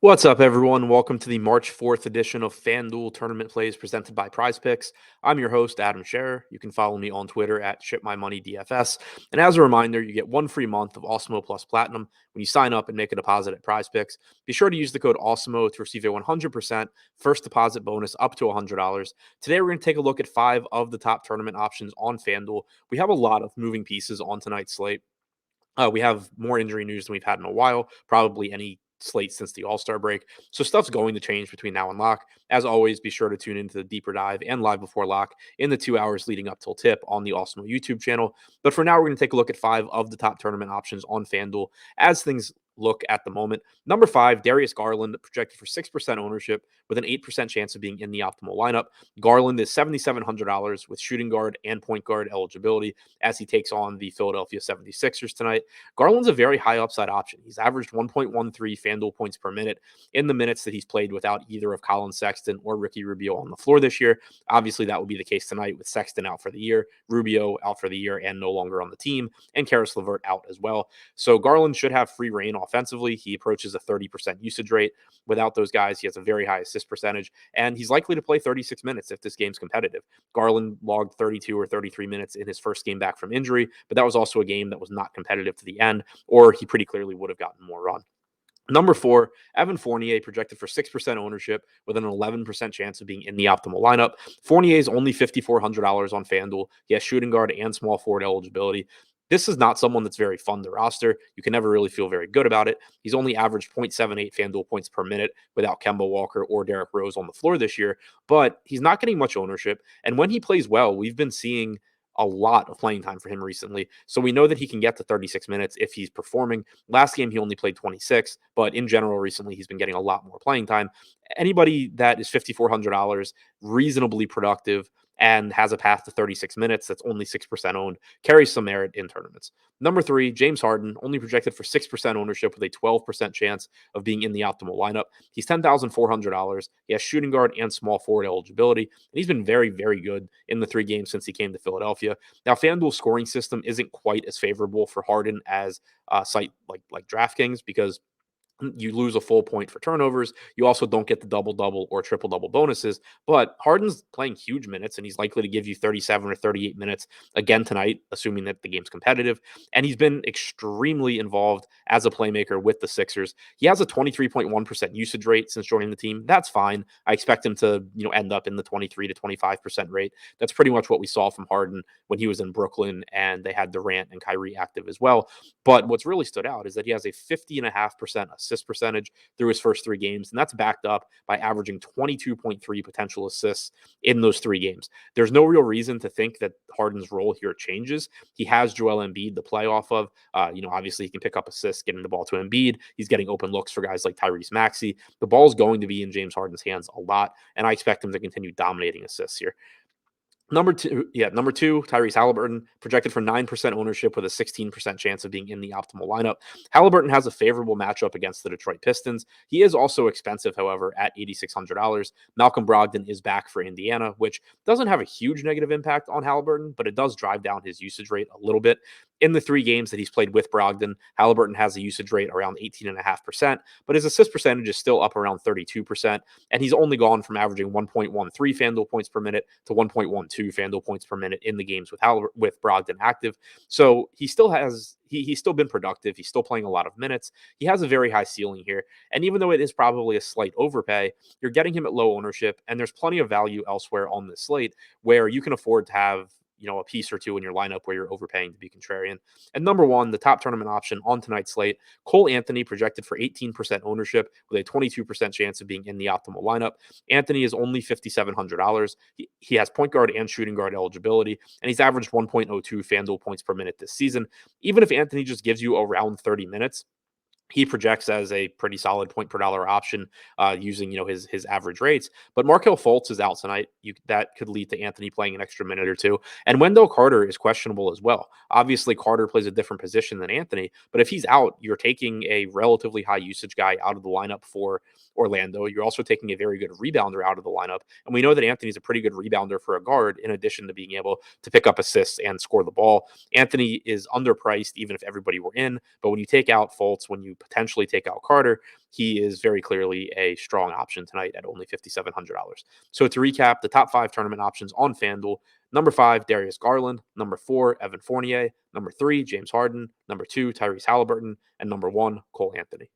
What's up, everyone? Welcome to the March 4th edition of FanDuel Tournament Plays presented by PrizePicks. I'm your host, Adam Scherer. You can follow me on Twitter at ShipMyMoneyDFS. And as a reminder, you get one free month of Awesemo Plus Platinum when you sign up and make a deposit at PrizePicks. Be sure to use the code Awesemo to receive a 100% first deposit bonus up to $100. Today, we're going to take a look at 5 of the top tournament options on FanDuel. We have a lot of moving pieces on tonight's slate. We have more injury news than we've had in a while, probably any slate since the All-Star break. So stuff's going to change between now and lock. As always, be sure to tune into the deeper dive and live before lock in the 2 hours leading up till tip on the Awesemo YouTube channel. But for now, we're going to take a look at 5 of the top tournament options on FanDuel as things look at the moment. Number 5, Darius Garland, projected for 6% ownership with an 8% chance of being in the optimal lineup. Garland is $7,700 with shooting guard and point guard eligibility as he takes on the Philadelphia 76ers tonight. Garland's a very high upside option. He's averaged 1.13 FanDuel points per minute in the minutes that he's played without either of Colin Sexton or Ricky Rubio on the floor this year. Obviously, that will be the case tonight with Sexton out for the year, Rubio out for the year and no longer on the team, and Caris LeVert out as well. So Garland should have free reign offensively. He approaches a 30% usage rate. Without those guys, he has a very high assist percentage, and he's likely to play 36 minutes if this game's competitive. Garland logged 32 or 33 minutes in his first game back from injury, but that was also a game that was not competitive to the end, or he pretty clearly would have gotten more run. Number 4, Evan Fournier, projected for 6% ownership with an 11% chance of being in the optimal lineup. Fournier is only $5,400 on FanDuel. He has shooting guard and small forward eligibility. This is not someone that's very fun to roster. You can never really feel very good about it. He's only averaged 0.78 FanDuel points per minute without Kemba Walker or Derrick Rose on the floor this year, but he's not getting much ownership. And when he plays well, we've been seeing a lot of playing time for him recently. So we know that he can get to 36 minutes if he's performing. Last game, he only played 26, but in general, recently, he's been getting a lot more playing time. Anybody that is $5,400, reasonably productive, and has a path to 36 minutes, that's only 6% owned, carries some merit in tournaments. Number 3, James Harden, only projected for 6% ownership with a 12% chance of being in the optimal lineup. He's $10,400. He has shooting guard and small forward eligibility, and he's been very, very good in the 3 games since he came to Philadelphia. Now, FanDuel's scoring system isn't quite as favorable for Harden as a site like DraftKings, because you lose a full point for turnovers. You also don't get the double-double or triple-double bonuses, but Harden's playing huge minutes, and he's likely to give you 37 or 38 minutes again tonight, assuming that the game's competitive, and he's been extremely involved as a playmaker with the Sixers. He has a 23.1% usage rate since joining the team. That's fine. I expect him to, end up in the 23 to 25% rate. That's pretty much what we saw from Harden when he was in Brooklyn, and they had Durant and Kyrie active as well. But what's really stood out is that he has a 50.5% assist percentage through his first 3 games, and that's backed up by averaging 22.3 potential assists in those 3 games. There's no real reason to think that Harden's role here changes. He has Joel Embiid to play off of. Obviously, he can pick up assists, getting the ball to Embiid. He's getting open looks for guys like Tyrese Maxey. The ball is going to be in James Harden's hands a lot, and I expect him to continue dominating assists here. Number two, Tyrese Haliburton, projected for 9% ownership with a 16% chance of being in the optimal lineup. Haliburton has a favorable matchup against the Detroit Pistons. He is also expensive, however, at $8,600. Malcolm Brogdon is back for Indiana, which doesn't have a huge negative impact on Haliburton, but it does drive down his usage rate a little bit. In the 3 games that he's played with Brogdon, Haliburton has a usage rate around 18.5%, but his assist percentage is still up around 32%, and he's only gone from averaging 1.13 FanDuel points per minute to 1.12 FanDuel points per minute in the games with Brogdon active. So he still has he's still been productive. He's still playing a lot of minutes. He has a very high ceiling here, and even though it is probably a slight overpay, you're getting him at low ownership, and there's plenty of value elsewhere on this slate where you can afford to have a piece or two in your lineup where you're overpaying to be contrarian. And number 1, the top tournament option on tonight's slate, Cole Anthony, projected for 18% ownership with a 22% chance of being in the optimal lineup. Anthony is only $5,700. He has point guard and shooting guard eligibility, and he's averaged 1.02 FanDuel points per minute this season. Even if Anthony just gives you around 30 minutes, he projects as a pretty solid point per dollar option using his average rates. But Markelle Fultz is out tonight. That could lead to Anthony playing an extra minute or 2. And Wendell Carter is questionable as well. Obviously, Carter plays a different position than Anthony, but if he's out, you're taking a relatively high usage guy out of the lineup for Orlando. You're also taking a very good rebounder out of the lineup. And we know that Anthony's a pretty good rebounder for a guard, in addition to being able to pick up assists and score the ball. Anthony is underpriced, even if everybody were in. But when you take out Fultz, when you potentially take out Carter, he is very clearly a strong option tonight at only $5,700. So to recap, the top 5 tournament options on FanDuel: number 5, Darius Garland; number 4, Evan Fournier; number 3, James Harden; number 2, Tyrese Haliburton; and number 1, Cole Anthony.